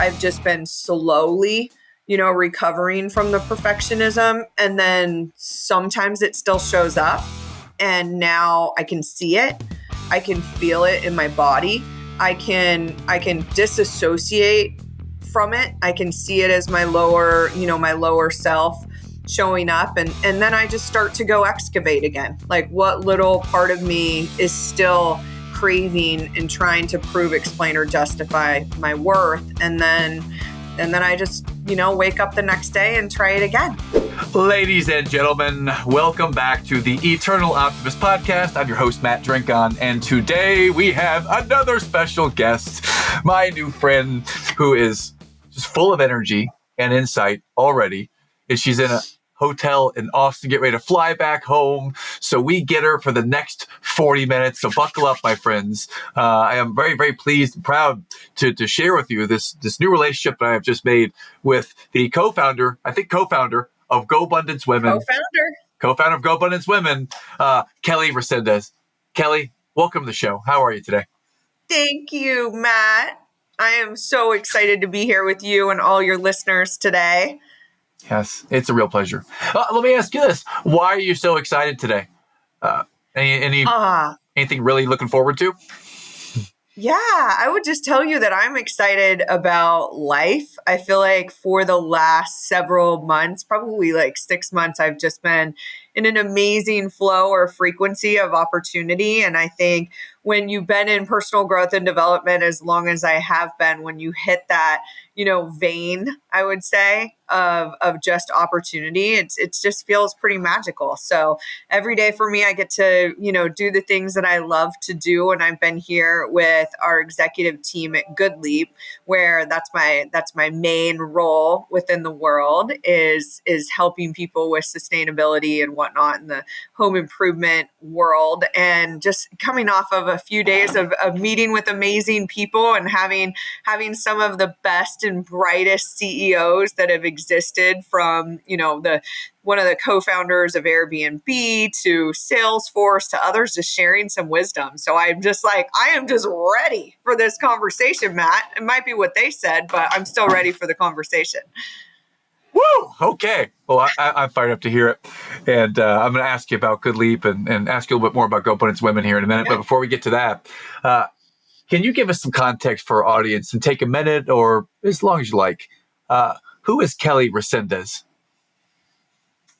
I've just been slowly, recovering from the perfectionism. And then sometimes it still shows up. And now I can see it. I can feel it in my body. I can disassociate from it. I can see it as my lower self showing up. And then I just start to go excavate again. Like, what little part of me is still craving and trying to prove, explain, or justify my worth. And then I just, wake up the next day and try it again. Ladies and gentlemen, welcome back to the Eternal Optimist Podcast. I'm your host, Matt Drinkon, and today we have another special guest, my new friend who is just full of energy and insight already. And she's in a hotel in Austin, get ready to fly back home. So we get her for the next 40 minutes. So buckle up, my friends. I am very, very pleased and proud to share with you this new relationship that I have just made with the co-founder of GoBundance Women. Co-founder of GoBundance Women, Kelly Resendez. Kelly, welcome to the show. How are you today? Thank you, Matt. I am so excited to be here with you and all your listeners today. Yes, it's a real pleasure. Let me ask you this. Why are you so excited today? Anything really looking forward to? Yeah, I would just tell you that I'm excited about life. I feel like for the last several months, probably like 6 months, I've just been in an amazing flow or frequency of opportunity. And I think when you've been in personal growth and development as long as I have been, when you hit that, vein, I would say, of just opportunity, it just feels pretty magical. So every day for me, I get to, do the things that I love to do. And I've been here with our executive team at Good Leap, where that's my main role within the world is helping people with sustainability and whatnot in the home improvement world. And just coming off of a few days of meeting with amazing people and having some of the best and brightest CEOs that have existed, from, one of the co-founders of Airbnb to Salesforce to others, just sharing some wisdom. So I'm just like, I am just ready for this conversation, Matt. It might be what they said, but I'm still ready for the conversation. Woo! Okay. Well, I'm fired up to hear it. And I'm going to ask you about Good Leap and ask you a little bit more about GoBundance Women here in a minute. Yeah. But before we get to that, can you give us some context for our audience and take a minute or as long as you like? Who is Kelly Resendez?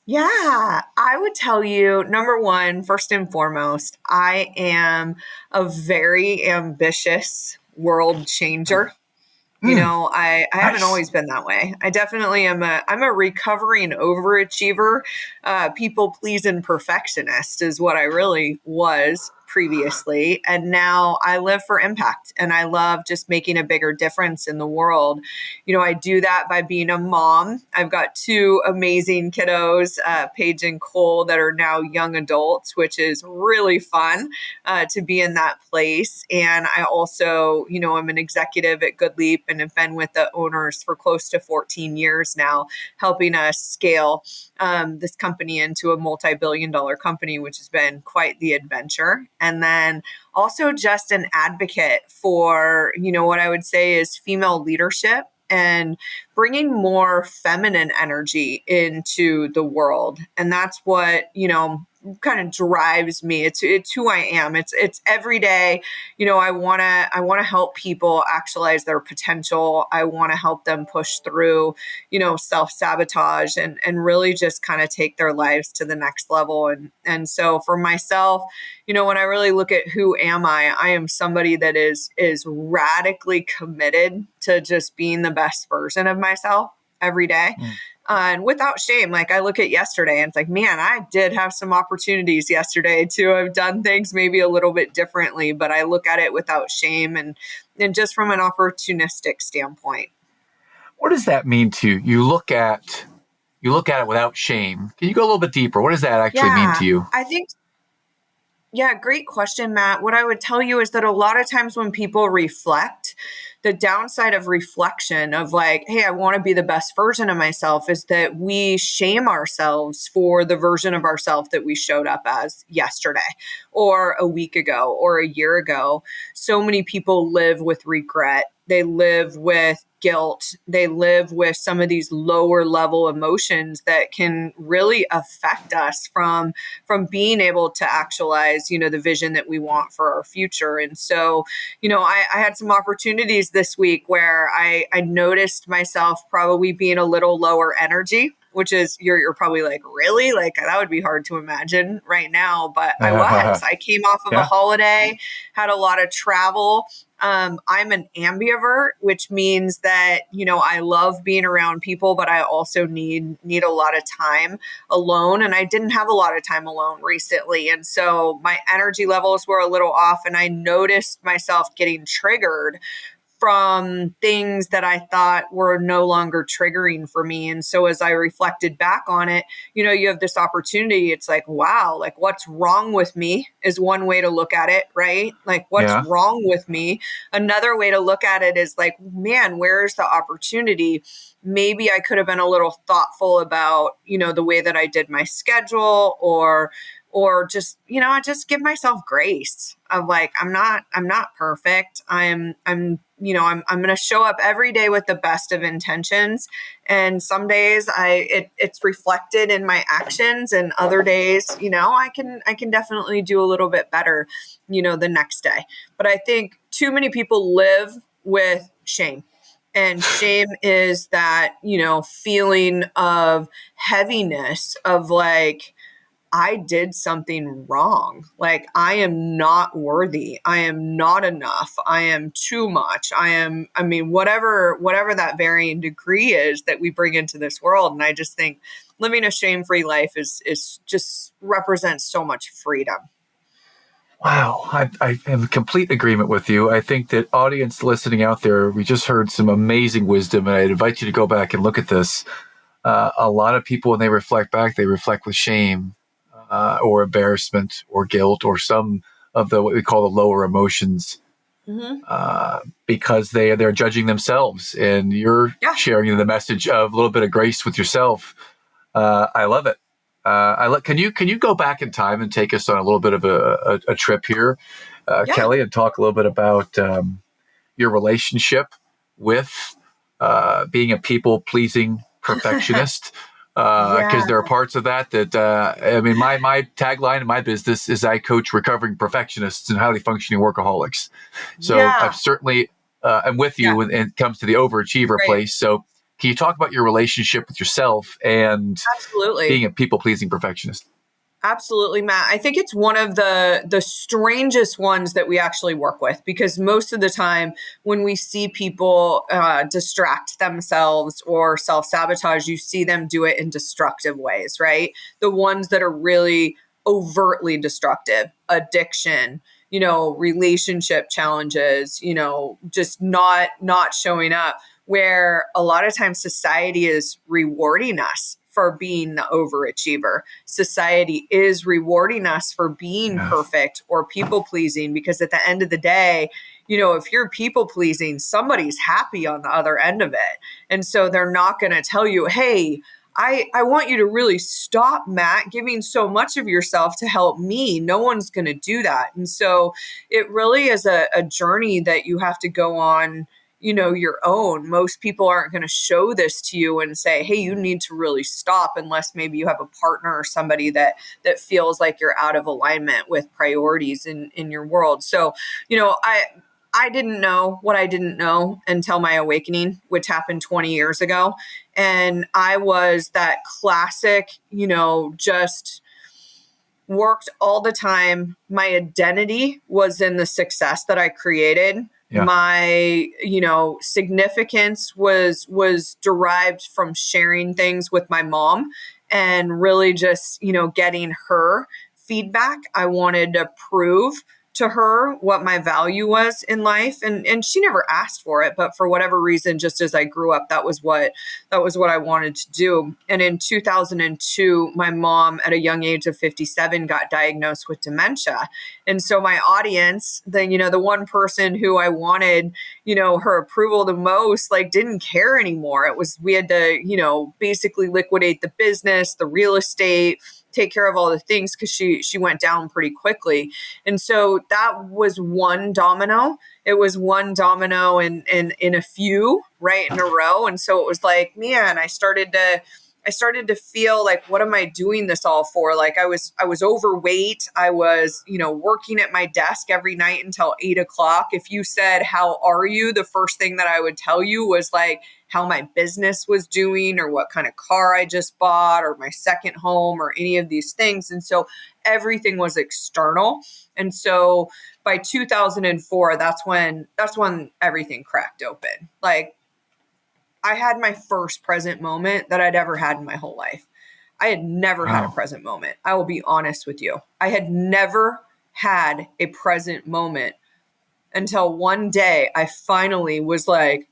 Yeah, I would tell you, number one, first and foremost, I am a very ambitious world changer. I haven't always been that way. I definitely am I'm a recovering overachiever, people pleasing perfectionist is what I really was previously. And now I live for impact and I love just making a bigger difference in the world. I do that by being a mom. I've got two amazing kiddos, Paige and Cole, that are now young adults, which is really fun to be in that place. And I also, I'm an executive at Good Leap and have been with the owners for close to 14 years now, helping us scale this company into a multi-billion-dollar company, which has been quite the adventure. And then also just an advocate for, what I would say is female leadership and bringing more feminine energy into the world. And that's what, kind of drives me. It's who I am. It's every day. I want to help people actualize their potential. I want to help them push through, self-sabotage and really just kind of take their lives to the next level. And so for myself, when I really look at who am I am somebody that is radically committed to just being the best version of myself every day. And without shame, like I look at yesterday and it's like, man, I did have some opportunities yesterday to have done things maybe a little bit differently, but I look at it without shame and just from an opportunistic standpoint. What does that mean to you? You look at it without shame. Can you go a little bit deeper? What does that actually mean to you? I think, great question, Matt. What I would tell you is that a lot of times when people reflect, the downside of reflection of like, hey, I want to be the best version of myself is that we shame ourselves for the version of ourselves that we showed up as yesterday or a week ago or a year ago. So many people live with regret They live with guilt. They live with some of these lower level emotions that can really affect us from being able to actualize, the vision that we want for our future. And so, I had some opportunities this week where I noticed myself probably being a little lower energy, which is you're probably like, really? Like that would be hard to imagine right now. But I came off of a Yeah. holiday, had a lot of travel. I'm an ambivert, which means that, I love being around people, but I also need a lot of time alone. And I didn't have a lot of time alone recently. And so my energy levels were a little off, and I noticed myself getting triggered from things that I thought were no longer triggering for me. And so as I reflected back on it, you have this opportunity. It's like, wow, like what's wrong with me is one way to look at it, right? Like what's wrong with me? Another way to look at it is like, man, where's the opportunity? Maybe I could have been a little thoughtful about, the way that I did my schedule, or just, just give myself grace of like, I'm not perfect. I'm going to show up every day with the best of intentions. And some days it's reflected in my actions, and other days, I can definitely do a little bit better, the next day. But I think too many people live with shame. And shame is that, feeling of heaviness of like, I did something wrong. Like I am not worthy. I am not enough. I am too much. Whatever that varying degree is that we bring into this world. And I just think living a shame-free life is just represents so much freedom. Wow. I am in complete agreement with you. I think that audience listening out there, we just heard some amazing wisdom, and I'd invite you to go back and look at this. A lot of people, when they reflect back, they reflect with shame. Or embarrassment or guilt or some of what we call the lower emotions, because they're judging themselves, and you're sharing the message of a little bit of grace with yourself. I love it. Can you go back in time and take us on a little bit of a trip here, Kelly, and talk a little bit about your relationship with being a people-pleasing perfectionist? Because there are parts of that my tagline in my business is I coach recovering perfectionists and highly functioning workaholics. So I've certainly I'm with you when it comes to the overachiever place. So can you talk about your relationship with yourself and being a people-pleasing perfectionist? Absolutely, Matt. I think it's one of the strangest ones that we actually work with, because most of the time when we see people distract themselves or self-sabotage, you see them do it in destructive ways, right? The ones that are really overtly destructive, addiction, relationship challenges, just not showing up, where a lot of times society is rewarding us for being the overachiever. Society is rewarding us for being perfect or people pleasing, because at the end of the day, if you're people pleasing, somebody's happy on the other end of it. And so they're not going to tell you, hey, I want you to really stop, Matt, giving so much of yourself to help me. No one's going to do that. And so it really is a journey that you have to go on, your own. Most people aren't going to show this to you and say, hey, you need to really stop, unless maybe you have a partner or somebody that feels like you're out of alignment with priorities in your world. So, I didn't know what I didn't know until my awakening, which happened 20 years ago. And I was that classic, just worked all the time. My identity was in the success that I created. My, significance was derived from sharing things with my mom, and really just, getting her feedback. I wanted to prove to her what my value was in life. And she never asked for it, but for whatever reason, just as I grew up, that was what I wanted to do. And in 2002, my mom at a young age of 57 got diagnosed with dementia. And so my audience, the one person who I wanted, her approval the most, didn't care anymore. We had to, basically liquidate the business, the real estate, take care of all the things because she went down pretty quickly. And so that was one domino. It was one domino in a few right in a row. And so it was like, man, I started to feel like, what am I doing this all for? Like I was overweight. I was, working at my desk every night until 8:00. If you said, how are you? The first thing that I would tell you was like how my business was doing or what kind of car I just bought or my second home or any of these things. And so everything was external. And so by 2004, that's when everything cracked open. Like, I had my first present moment that I'd ever had in my whole life. I had never had a present moment. I will be honest with you. I had never had a present moment until one day I finally was like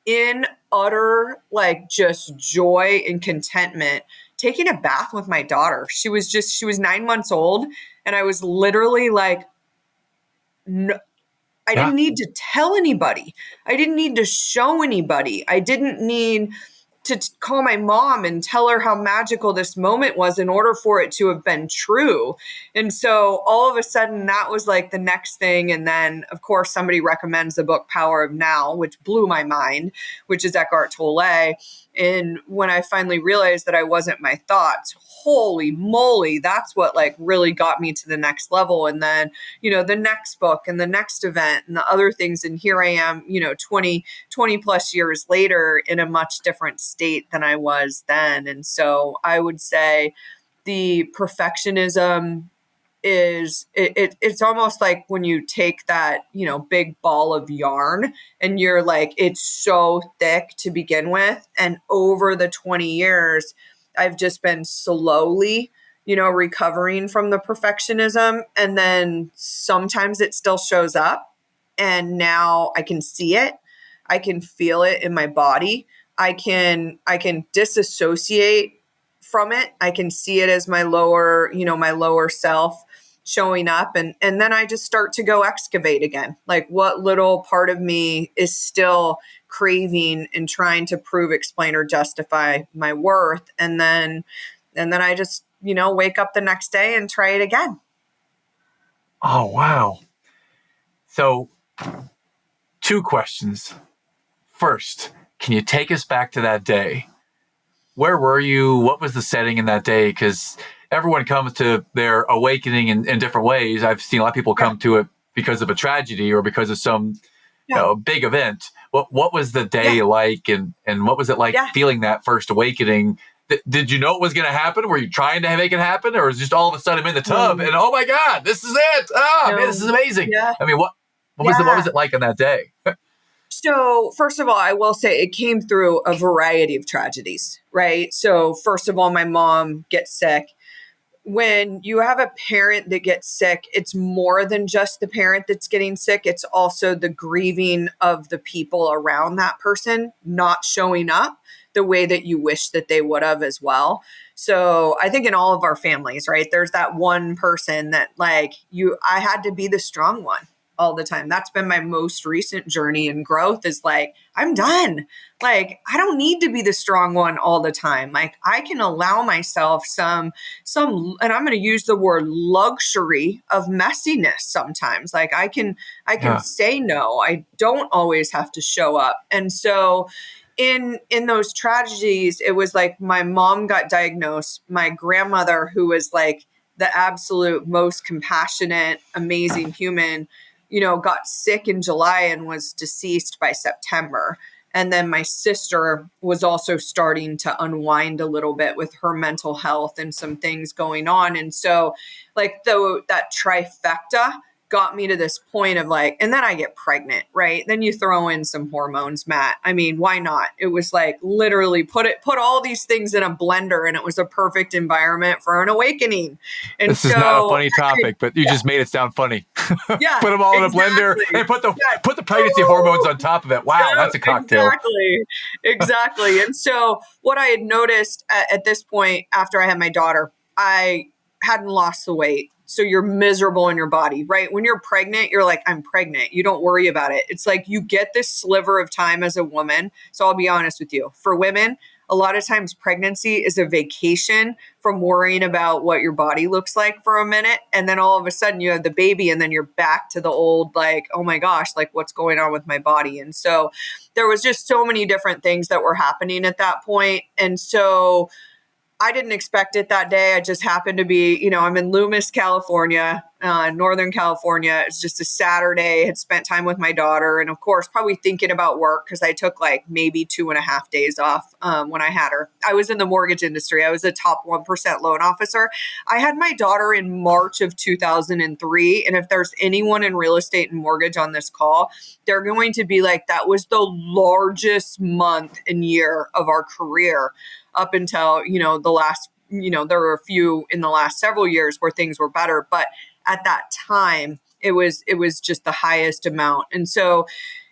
in utter, like just joy and contentment, taking a bath with my daughter. She was 9 months old. And I was literally like, no, I didn't need to tell anybody. I didn't need to show anybody. I didn't need to call my mom and tell her how magical this moment was in order for it to have been true. And so all of a sudden that was like the next thing. And then of course somebody recommends the book Power of Now, which blew my mind, which is Eckhart Tolle. And when I finally realized that I wasn't my thoughts, holy moly, that's what like really got me to the next level. And then, the next book and the next event and the other things. And here I am, 20 plus years later in a much different state than I was then. And so I would say the perfectionism is it's almost like when you take that, big ball of yarn and you're like, it's so thick to begin with. And over the 20 years, I've just been slowly, recovering from the perfectionism. And then sometimes it still shows up. And now I can see it. I can feel it in my body. I can disassociate from it. I can see it as my lower self showing up. And then I just start to go excavate again. Like what little part of me is still craving and trying to prove, explain, or justify my worth. And then I just, wake up the next day and try it again. Oh, wow. So 2 questions. First, can you take us back to that day? Where were you? What was the setting in that day? Because everyone comes to their awakening in different ways. I've seen a lot of people come to it because of a tragedy or because of some big event. What was the day like, and what was it like feeling that first awakening? Did you know it was going to happen? Were you trying to make it happen, or was it just all of a sudden I'm in the tub and oh my God, this is it? Man, this is amazing. Yeah. I mean, what was it like on that day? So first of all, I will say it came through a variety of tragedies, right? So first of all, my mom gets sick. When you have a parent that gets sick, it's more than just the parent that's getting sick. It's also the grieving of the people around that person not showing up the way that you wish that they would have as well. So I think in all of our families, right, there's that one person that like I had to be the strong one all the time. That's been my most recent journey and growth is like, I'm done. Like, I don't need to be the strong one all the time. Like I can allow myself some, and I'm going to use the word luxury of messiness sometimes. Like I can say no. I don't always have to show up. And so in those tragedies, it was like my mom got diagnosed. My grandmother, who was like the absolute most compassionate, amazing human, got sick in July and was deceased by September. And then my sister was also starting to unwind a little bit with her mental health and some things going on. And so like that trifecta got me to this point of like, and then I get pregnant, right? Then you throw in some hormones, Matt. I mean, why not? It was like literally put all these things in a blender and it was a perfect environment for an awakening. And this is not a funny topic, but you just made it sound funny. Yeah, put them all in a blender and put the pregnancy hormones on top of it. Wow, that's a cocktail. Exactly. And so what I had noticed at this point after I had my daughter, I hadn't lost the weight. So you're miserable in your body, right? When you're pregnant, you're like, I'm pregnant. You don't worry about it. It's like you get this sliver of time as a woman. So I'll be honest with you. For women, a lot of times pregnancy is a vacation from worrying about what your body looks like for a minute. And then all of a sudden you have the baby and then you're back to the old, like, oh my gosh, like what's going on with my body? And so there was just so many different things that were happening at that point. And so I didn't expect it that day. I just happened to be, I'm in Loomis, California, Northern California. It's just a Saturday. Had spent time with my daughter. And of course, probably thinking about work because I took like maybe 2.5 days off when I had her. I was in the mortgage industry. I was a top 1% loan officer. I had my daughter in March of 2003. And if there's anyone in real estate and mortgage on this call, they're going to be like, that was the largest month and year of our career up until, the last, there were a few in the last several years where things were better. But at that time, it was just the highest amount. And so,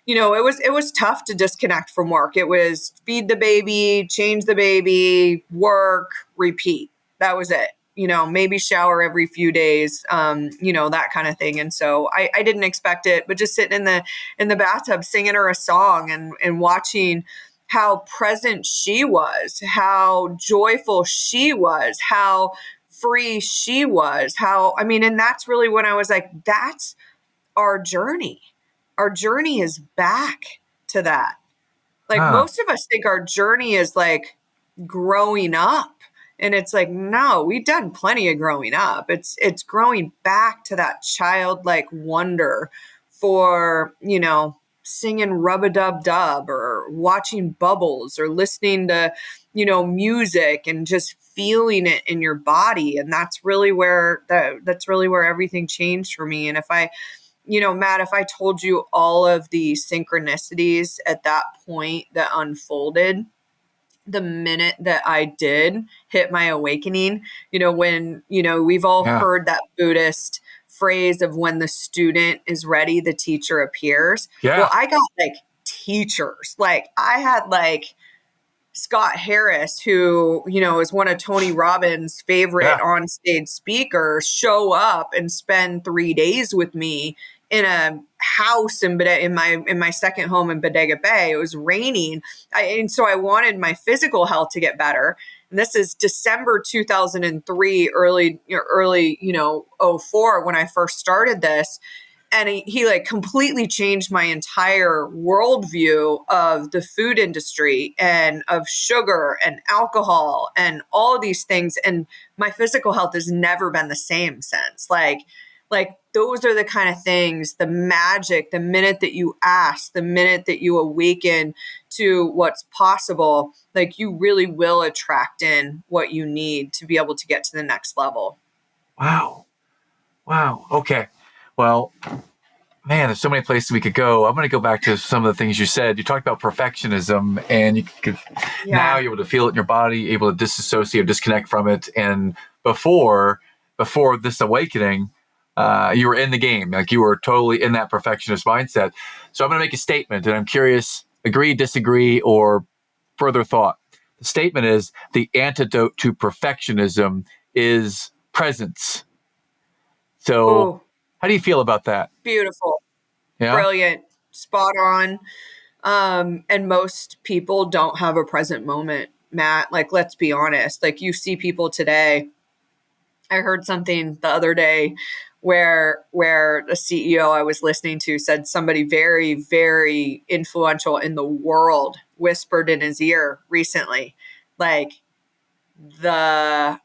it was tough to disconnect from work. It was feed the baby, change the baby, work, repeat. That was it. Maybe shower every few days, that kind of thing. And so I didn't expect it, but just sitting in the bathtub, singing her a song and watching how present she was, how joyful she was, how free she was, and that's really when I was like, that's our journey. Our journey is back to that. Like most of us think our journey is like growing up. And it's like, no, we've done plenty of growing up. It's growing back to that childlike wonder for, singing Rub-a-Dub-Dub or watching Bubbles or listening to, music and just feeling it in your body. And that's really where everything changed for me. And if I, Matt, if I told you all of the synchronicities at that point that unfolded, the minute that I did hit my awakening, when, we've all heard that Buddhist phrase of when the student is ready, the teacher appears. Yeah. Well, I got like teachers. Like I had like Scott Harris, who, is one of Tony Robbins' favorite on-stage speakers, show up and spend 3 days with me in a house in my second home in Bodega Bay. It was raining. And so I wanted my physical health to get better. And this is December 2003, early, 04 when I first started this. And he like completely changed my entire worldview of the food industry and of sugar and alcohol and all of these things. And my physical health has never been the same since. Like those are the kind of things, the magic, the minute that you ask, the minute that you awaken to what's possible, like you really will attract in what you need to be able to get to the next level. Wow. Okay. Well, man, there's so many places we could go. I'm going to go back to some of the things you said. You talked about perfectionism, and you could now you're able to feel it in your body, able to disassociate or disconnect from it. And before this awakening, you were in the game, like you were totally in that perfectionist mindset. So I'm going to make a statement, and I'm curious, agree, disagree, or further thought. The statement is the antidote to perfectionism is presence. So how do you feel about that? Beautiful. Yeah? Brilliant. Spot on. And most people don't have a present moment, Matt. Like, let's be honest. Like you see people today. I heard something the other day where a CEO I was listening to said somebody very, very influential in the world whispered in his ear recently, like the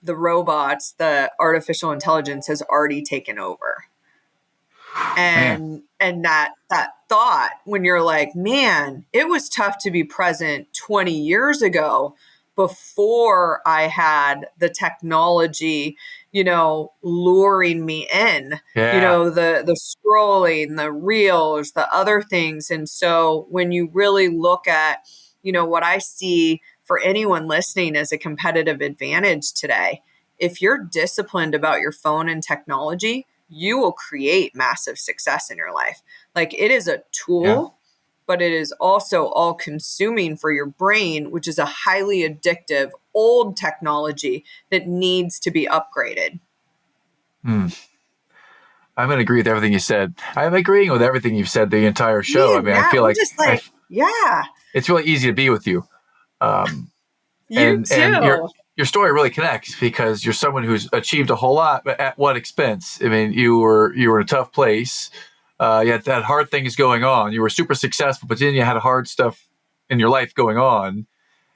robots, the artificial intelligence has already taken over. And that thought, when you're like, man, it was tough to be present 20 years ago before I had the technology, luring me in, the scrolling, the reels, the other things. And so when you really look at, what I see for anyone listening as a competitive advantage today, if you're disciplined about your phone and technology, you will create massive success in your life. Like it is a tool, but it is also all consuming for your brain, which is a highly addictive old technology that needs to be upgraded. I'm going to agree with everything you said. I'm agreeing with everything you've said the entire show. Man, I feel like, just like, it's really easy to be with you. You And too. your story really connects because you're someone who's achieved a whole lot, but at what expense? I mean, you were in a tough place. You had hard things going on. You were super successful, but then you had hard stuff in your life going on,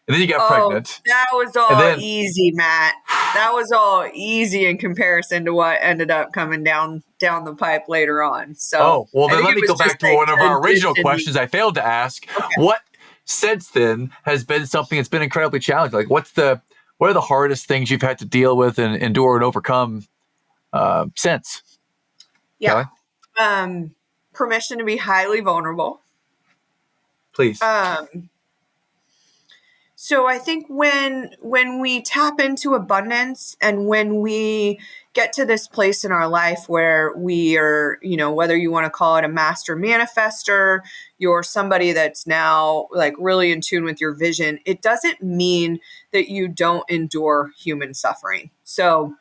and then you got Oh, pregnant, that was and all then easy, Matt. That was all easy in comparison to what ended up coming down the pipe later on. So oh well, I then think let it me was go just back to like one of our original transitioning. questions I failed to ask. Okay. What since then has been something that's been incredibly challenging? Like, what are the hardest things you've had to deal with and endure and overcome since? Yeah. Kelly, Permission to be highly vulnerable. please. So I think when we tap into abundance and when we get to this place in our life where we are, whether you want to call it a master manifester, you're somebody that's now like really in tune with your vision, it doesn't mean that you don't endure human suffering. So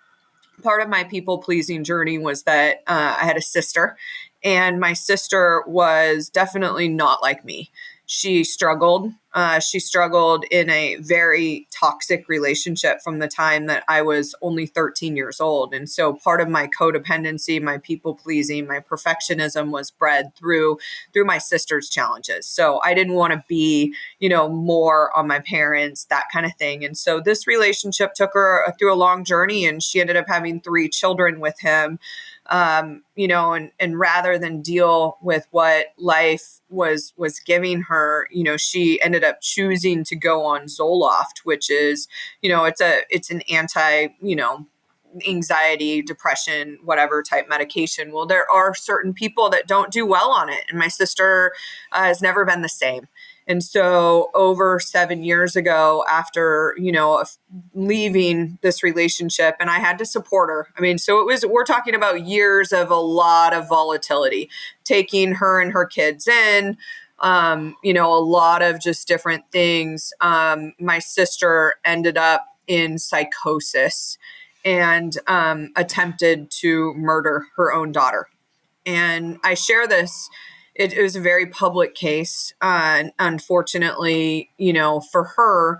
part of my people pleasing journey was that I had a sister, and my sister was definitely not like me. She struggled. She struggled in a very toxic relationship from the time that I was only 13 years old. And so part of my codependency, my people pleasing, my perfectionism was bred through my sister's challenges. So I didn't want to be, more on my parents, that kind of thing. And so this relationship took her through a long journey, and she ended up having 3 children with him. And rather than deal with what life was giving her, she ended up choosing to go on Zoloft, which is, it's an anti, anxiety, depression, whatever type medication. Well, there are certain people that don't do well on it. And my sister has never been the same. And so over 7 years ago, after, leaving this relationship, and I had to support her. I mean, so we're talking about years of a lot of volatility, taking her and her kids in, a lot of just different things. My sister ended up in psychosis and attempted to murder her own daughter. And I share this. It was a very public case. Unfortunately, for her,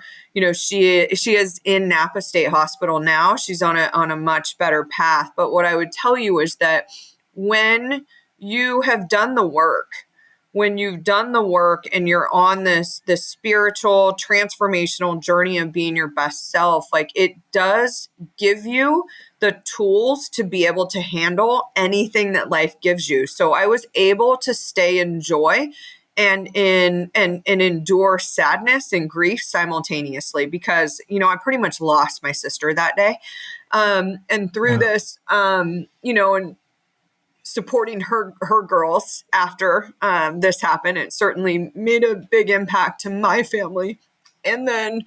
she is in Napa State Hospital now. She's on a much better path. But what I would tell you is that when you have done the work, when you've done the work and you're on this spiritual transformational journey of being your best self, like it does give you the tools to be able to handle anything that life gives you. So I was able to stay in joy and endure sadness and grief simultaneously because, I pretty much lost my sister that day. And through this, and supporting her girls after this happened, it certainly made a big impact to my family. And then,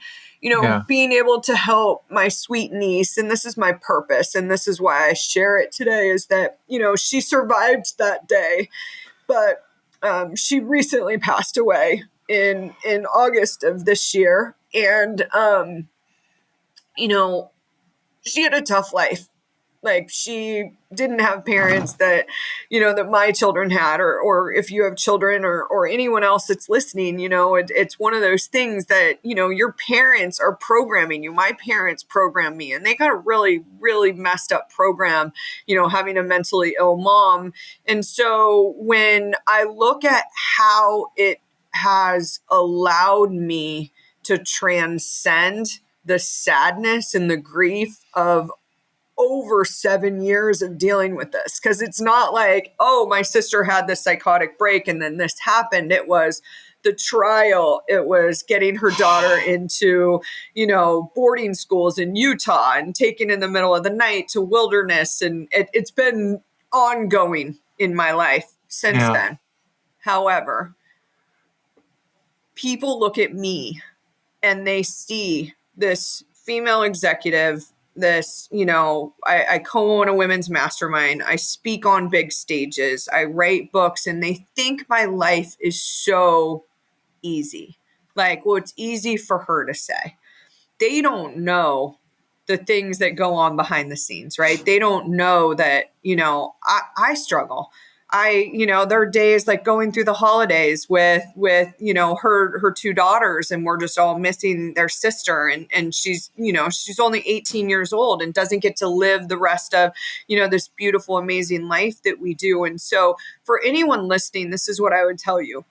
being able to help my sweet niece, and this is my purpose, and this is why I share it today, is that, she survived that day, but she recently passed away in August of this year. And, she had a tough life. Like she didn't have parents that, that my children had, or if you have children or anyone else that's listening, it's one of those things that, your parents are programming you. My parents programmed me, and they got a really, really messed up program, having a mentally ill mom. And so when I look at how it has allowed me to transcend the sadness and the grief of over 7 years of dealing with this, because it's not like, oh, my sister had this psychotic break and then this happened. It was the trial. It was getting her daughter into, boarding schools in Utah and taken in the middle of the night to wilderness. And it's been ongoing in my life since then. However, people look at me and they see this female executive, this, I co-own a women's mastermind. I speak on big stages. I write books, and they think my life is so easy. Like, well, it's easy for her to say. They don't know the things that go on behind the scenes, right? They don't know that, I struggle. there are days like going through the holidays with, her two daughters, and we're just all missing their sister. And she's only 18 years old and doesn't get to live the rest of, this beautiful, amazing life that we do. And so for anyone listening, this is what I would tell you.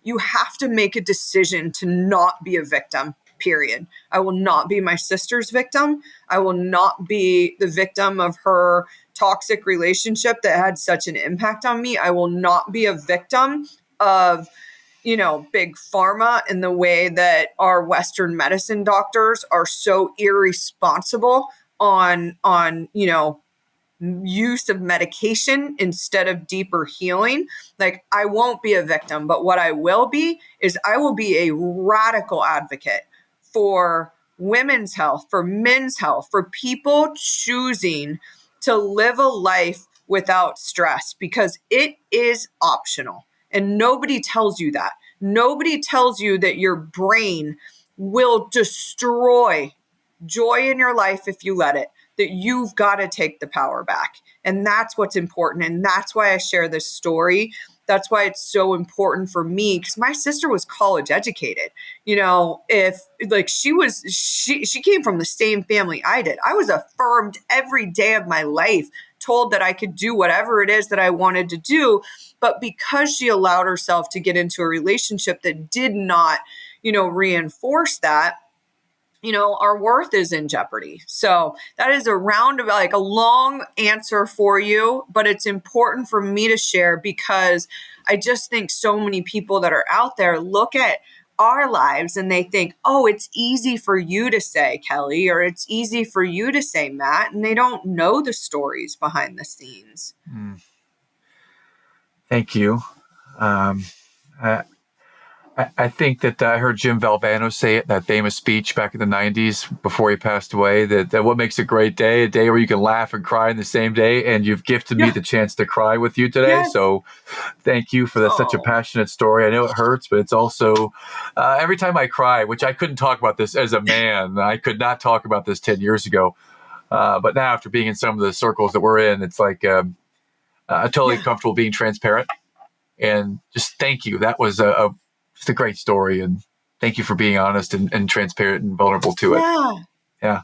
You have to make a decision to not be a victim, period. I will not be my sister's victim. I will not be the victim of her toxic relationship that had such an impact on me. I will not be a victim of, big pharma in the way that our Western medicine doctors are so irresponsible on, use of medication instead of deeper healing. Like, I won't be a victim, but what I will be is I will be a radical advocate for women's health, for men's health, for people choosing to live a life without stress, because it is optional. And nobody tells you that. Nobody tells you that your brain will destroy joy in your life if you let it, that you've got to take the power back. And that's what's important. And that's why I share this story. That's why it's so important for me, because my sister was college educated. If like she came from the same family I did. I was affirmed every day of my life, told that I could do whatever it is that I wanted to do. But because she allowed herself to get into a relationship that did not, reinforce that, our worth is in jeopardy. So that is a long answer for you, but it's important for me to share, because I just think so many people that are out there look at our lives and they think, oh, it's easy for you to say, Kelly, or it's easy for you to say, Matt, and they don't know the stories behind the scenes. Thank you. I think that I heard Jim Valvano say it in that famous speech back in the 90s before he passed away, that what makes a great day, a day where you can laugh and cry in the same day, and you've gifted me the chance to cry with you today. Yes. So thank you for that. Such a passionate story. I know it hurts, but it's also every time I cry, which I couldn't talk about this as a man. I could not talk about this 10 years ago. But now, after being in some of the circles that we're in, it's like I'm totally comfortable being transparent. And just thank you. That was just a great story, and thank you for being honest and transparent and vulnerable to it. Yeah,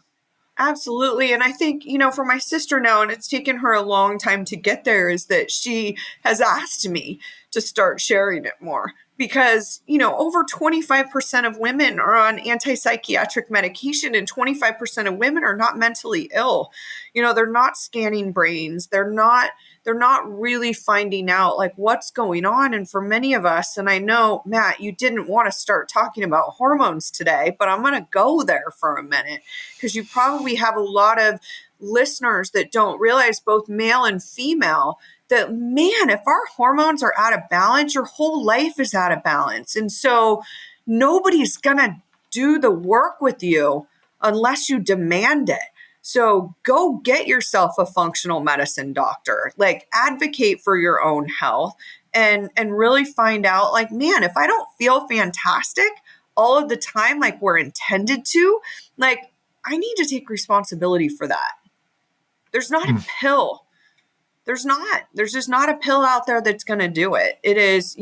absolutely. And I think, for my sister now, and it's taken her a long time to get there, is that she has asked me to start sharing it more, because, over 25% of women are on antipsychiatric medication, and 25% of women are not mentally ill. They're not scanning brains. They're not really finding out like what's going on. And for many of us, and I know, Matt, you didn't want to start talking about hormones today, but I'm going to go there for a minute, because you probably have a lot of listeners that don't realize, both male and female, that, man, if our hormones are out of balance, your whole life is out of balance. And so nobody's going to do the work with you unless you demand it. So go get yourself a functional medicine doctor, like advocate for your own health, and really find out, like, man, if I don't feel fantastic all of the time, like we're intended to, like, I need to take responsibility for that. There's not a pill. There's just not a pill out there that's going to do it. It is,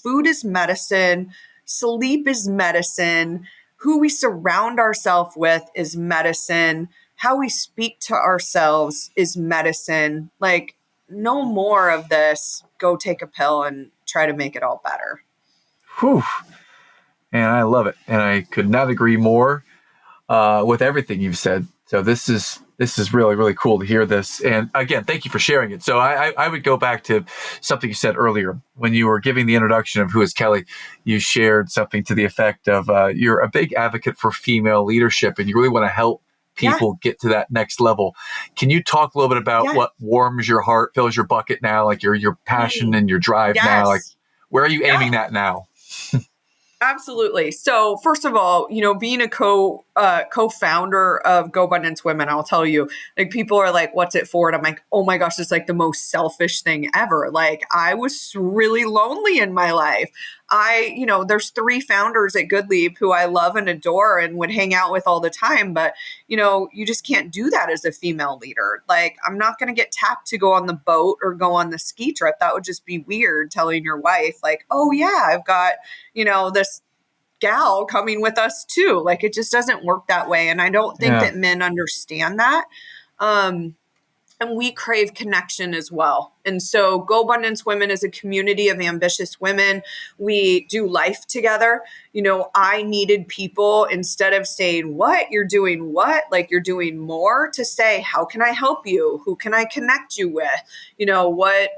food is medicine. Sleep is medicine. Who we surround ourselves with is medicine. How we speak to ourselves is medicine. Like, no more of this, go take a pill and try to make it all better. Whew. And I love it. And I could not agree more with everything you've said. So this is really, really cool to hear this. And again, thank you for sharing it. So I would go back to something you said earlier. When you were giving the introduction of who is Kelly, you shared something to the effect of you're a big advocate for female leadership, and you really want to help people get to that next level. Can you talk a little bit about what warms your heart, fills your bucket now, like your passion and your drive now? Like, where are you aiming that now? Absolutely. So first of all, being a co-founder of GoBundance Women, I'll tell you, like, people are like, what's it for? And I'm like, oh my gosh, it's like the most selfish thing ever. Like, I was really lonely in my life. there's 3 founders at Goodleap who I love and adore and would hang out with all the time. But, you just can't do that as a female leader. Like, I'm not going to get tapped to go on the boat or go on the ski trip. That would just be weird, telling your wife, like, oh yeah, I've got, this gal coming with us too. Like, it just doesn't work that way. And I don't think that men understand that. And we crave connection as well. And so GoBundance Women is a community of ambitious women. We do life together. I needed people, instead of saying, what, you're doing what, like you're doing more, to say, how can I help you? Who can I connect you with?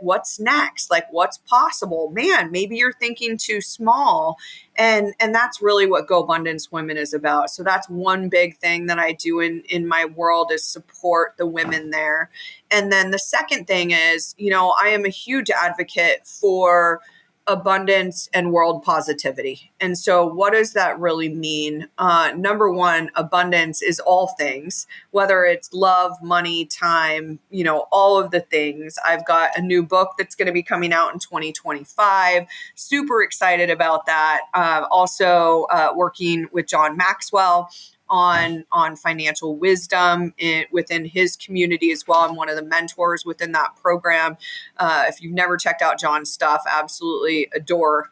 What's next? Like, what's possible? Man, maybe you're thinking too small. And that's really what GoBundance Women is about. So that's one big thing that I do in my world, is support the women there. And then the second thing is, I am a huge advocate for abundance and world positivity. And so what does that really mean? Number one, abundance is all things, whether it's love, money, time, all of the things. I've got a new book that's going to be coming out in 2025. Super excited about that. Also working with John Maxwell on financial wisdom within his community as well. I'm one of the mentors within that program. If you've never checked out John's stuff, absolutely adore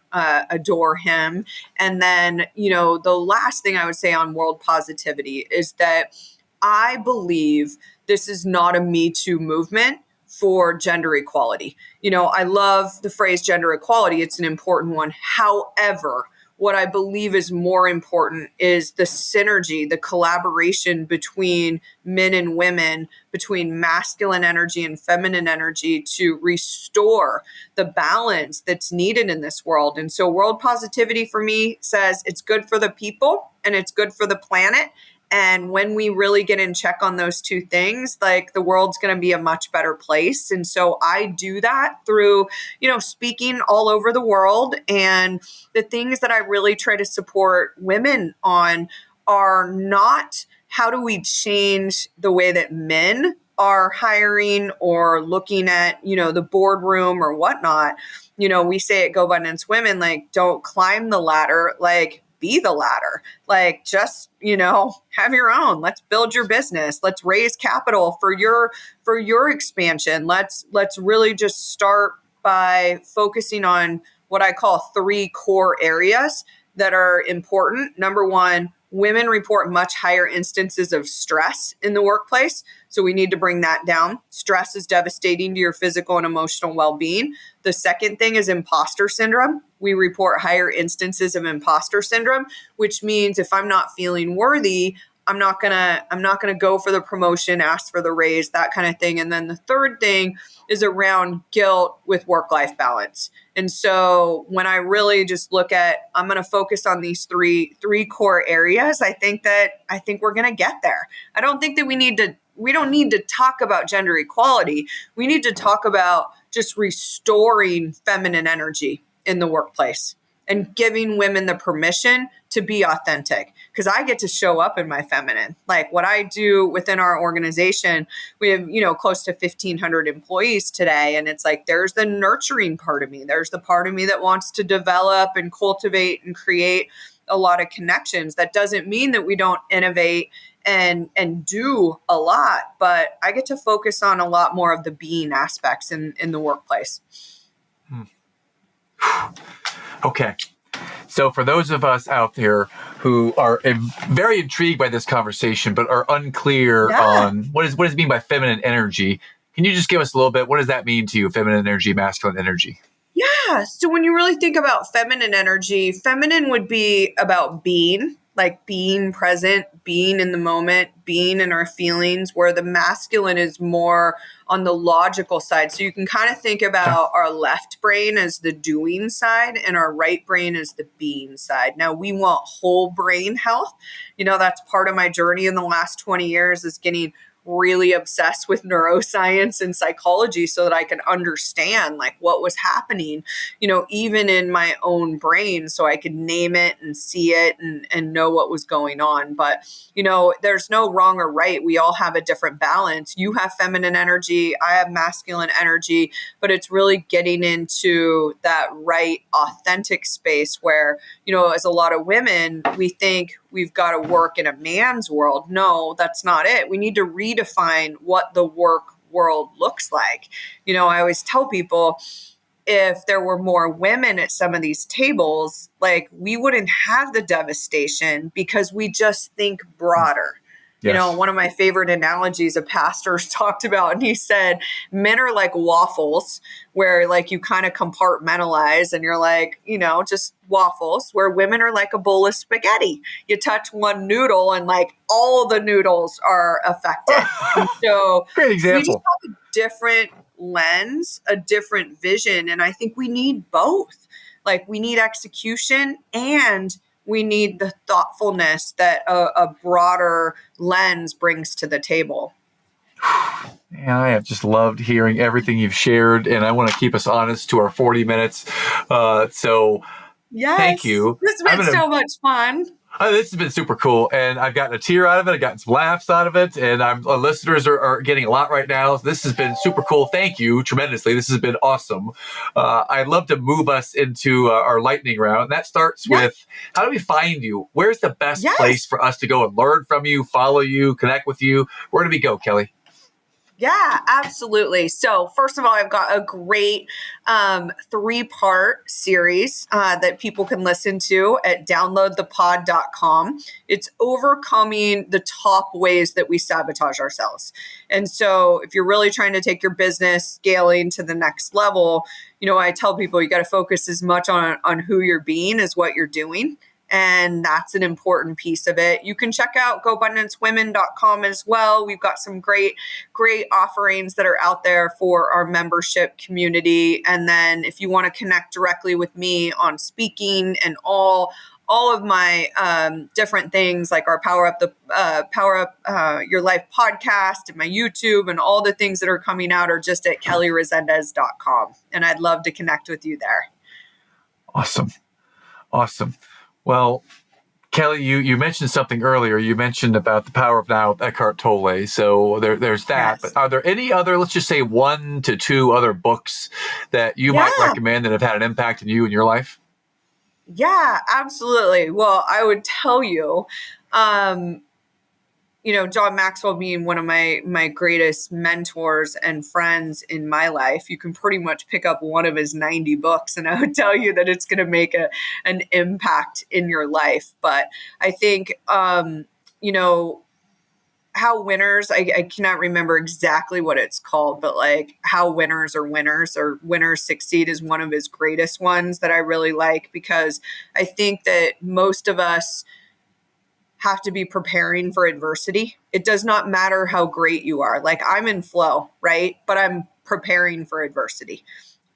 him. And then, the last thing I would say on world positivity is that I believe this is not a Me Too movement for gender equality. I love the phrase gender equality. It's an important one. However, what I believe is more important is the synergy, the collaboration between men and women, between masculine energy and feminine energy, to restore the balance that's needed in this world. And so world positivity for me says it's good for the people and it's good for the planet. And when we really get in check on those two things, like, the world's going to be a much better place. And so I do that through, speaking all over the world. And the things that I really try to support women on are not, how do we change the way that men are hiring or looking at, the boardroom or whatnot. We say at GoBundance Women, like, don't climb the ladder, like, be the ladder. Like, just, have your own. Let's build your business. Let's raise capital for your expansion. Let's really just start by focusing on what I call 3 core areas that are important. Number one, women report much higher instances of stress in the workplace. So we need to bring that down. Stress is devastating to your physical and emotional well-being. The second thing is imposter syndrome. We report higher instances of imposter syndrome, which means if I'm not feeling worthy, I'm not gonna go for the promotion, ask for the raise, that kind of thing. And then the third thing is around guilt with work-life balance. And so when I really just look at, I'm going to focus on these three core areas, I think we're going to get there. I don't think that we don't need to talk about gender equality. We need to talk about just restoring feminine energy in the workplace and giving women the permission to be authentic, because I get to show up in my feminine. Like, what I do within our organization, we have, close to 1,500 employees today. And it's like, there's the nurturing part of me. There's the part of me that wants to develop and cultivate and create a lot of connections. That doesn't mean that we don't innovate and do a lot, but I get to focus on a lot more of the being aspects in the workplace. Okay. So for those of us out there who are very intrigued by this conversation, but are unclear on what does it mean by feminine energy, can you just give us a little bit? What does that mean to you, feminine energy, masculine energy? Yeah. So when you really think about feminine energy, feminine would be about being, like being present, being in the moment, being in our feelings, where the masculine is more on the logical side. So you can kind of think about our left brain as the doing side and our right brain as the being side. Now, we want whole brain health. That's part of my journey in the last 20 years, is getting really obsessed with neuroscience and psychology so that I could understand like what was happening, even in my own brain, so I could name it and see it and know what was going on. But, there's no wrong or right. We all have a different balance. You have feminine energy, I have masculine energy, but it's really getting into that right, authentic space where, as a lot of women, we think we've got to work in a man's world. No, that's not it. We need to redefine what the work world looks like. I always tell people, if there were more women at some of these tables, like we wouldn't have the devastation because we just think broader. Yes. One of my favorite analogies a pastor talked about, and he said, men are like waffles, where like you kind of compartmentalize and you're like, just waffles, where women are like a bowl of spaghetti. You touch one noodle and like all the noodles are affected. And so great example. We just have a different lens, a different vision. And I think we need both. Like we need execution and we need the thoughtfulness that a broader lens brings to the table. And I have just loved hearing everything you've shared, and I want to keep us honest to our 40 minutes. So yes, thank you. This has been so much fun. This has been super cool, and I've gotten a tear out of it. I've gotten some laughs out of it, and our listeners are getting a lot right now. This has been super cool. Thank you tremendously. This has been awesome. I'd love to move us into our lightning round. And that starts with, how do we find you? Where's the best place for us to go and learn from you, follow you, connect with you? Where do we go, Kelly? Yeah, absolutely. So first of all, I've got a great 3-part series that people can listen to at downloadthepod.com. It's overcoming the top ways that we sabotage ourselves. And so if you're really trying to take your business scaling to the next level, I tell people you got to focus as much on who you're being as what you're doing. And that's an important piece of it. You can check out GoBundanceWomen.com as well. We've got some great offerings that are out there for our membership community. And then if you want to connect directly with me on speaking and all of my different things, like our Power Up Your Life podcast and my YouTube and all the things that are coming out, are just at kellyresendez.com. And I'd love to connect with you there. Awesome. Well, Kelly, you mentioned something earlier. You mentioned about The Power of Now with Eckhart Tolle. So there's that. Yes. But are there any other, let's just say 1 to 2 other books that you might recommend that have had an impact on you in your life? Yeah, absolutely. Well, I would tell you, John Maxwell being one of my greatest mentors and friends in my life, you can pretty much pick up one of his 90 books and I would tell you that it's going to make an impact in your life. But I think, How Winners, I cannot remember exactly what it's called, but like How Winners or Winners Succeed is one of his greatest ones that I really like, because I think that most of us have to be preparing for adversity. It does not matter how great you are. Like I'm in flow, right? But I'm preparing for adversity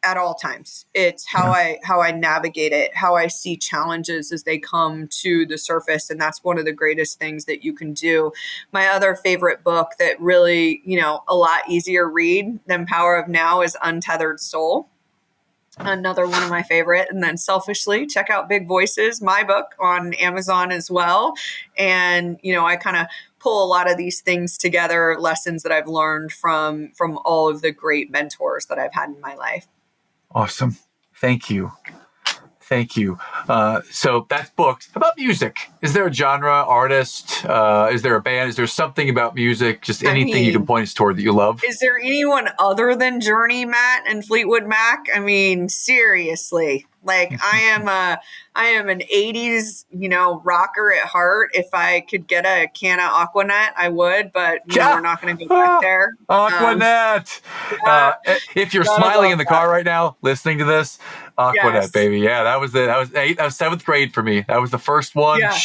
at all times. It's how I navigate it, how I see challenges as they come to the surface. And that's one of the greatest things that you can do. My other favorite book that really, a lot easier read than Power of Now is Untethered Soul. Another one of my favorite. And then selfishly, check out Big Voices, my book, on Amazon as well. And, I kind of pull a lot of these things together, lessons that I've learned from all of the great mentors that I've had in my life. Awesome. Thank you. So that's books. How about music? Is there a genre, artist? Is there a band? Is there something about music? Just anything you can point us toward that you love? Is there anyone other than Journey, Matt, and Fleetwood Mac? I mean, seriously. Like I am an 80s, rocker at heart. If I could get a can of Aquanet, I would, but we're not going to go back there. Aquanet. If you're smiling in the car right now, listening to this, Aquanet, baby. Yeah, that was 7th grade for me. That was the first one. Yeah.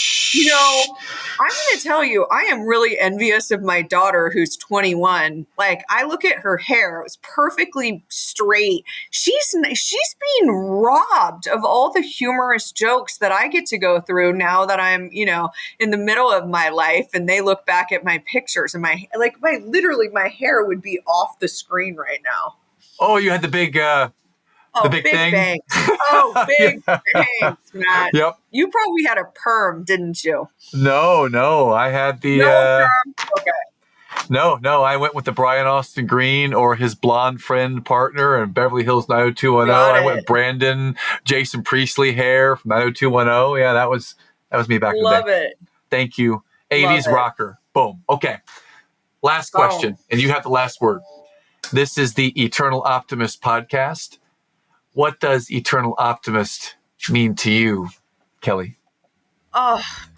I'm going to tell you, I am really envious of my daughter who's 21. Like I look at her hair, it was perfectly straight. She's being robbed of all the humorous jokes that I get to go through now that I'm, in the middle of my life, and they look back at my pictures and literally my hair would be off the screen right now. Oh, you had the big big thing. Bangs. Oh, big Yeah. bangs, Matt. Yep. You probably had a perm, didn't you? No. I had the perm. Okay. No, I went with the Brian Austin Green or his blonde friend partner in Beverly Hills 90210. I went with Brandon Jason Priestley hair from 90210. Yeah, that was me back in the day. Love it. Thank you. 80s rocker. Boom. Okay. Last question, and you have the last word. This is the Eternal Optimist podcast. What does Eternal Optimist mean to you, Kelly?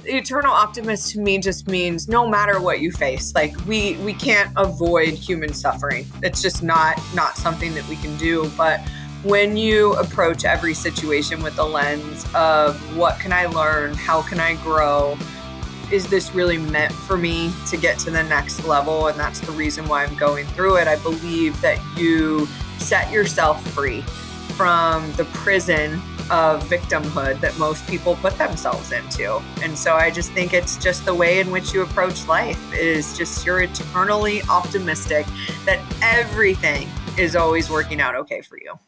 Eternal optimist to me just means no matter what you face, like we can't avoid human suffering. It's just not something that we can do. But when you approach every situation with the lens of what can I learn? How can I grow? Is this really meant for me to get to the next level? And that's the reason why I'm going through it. I believe that you set yourself free from the prison of victimhood that most people put themselves into. And so I just think it's just the way in which you approach life is just you're eternally optimistic that everything is always working out okay for you.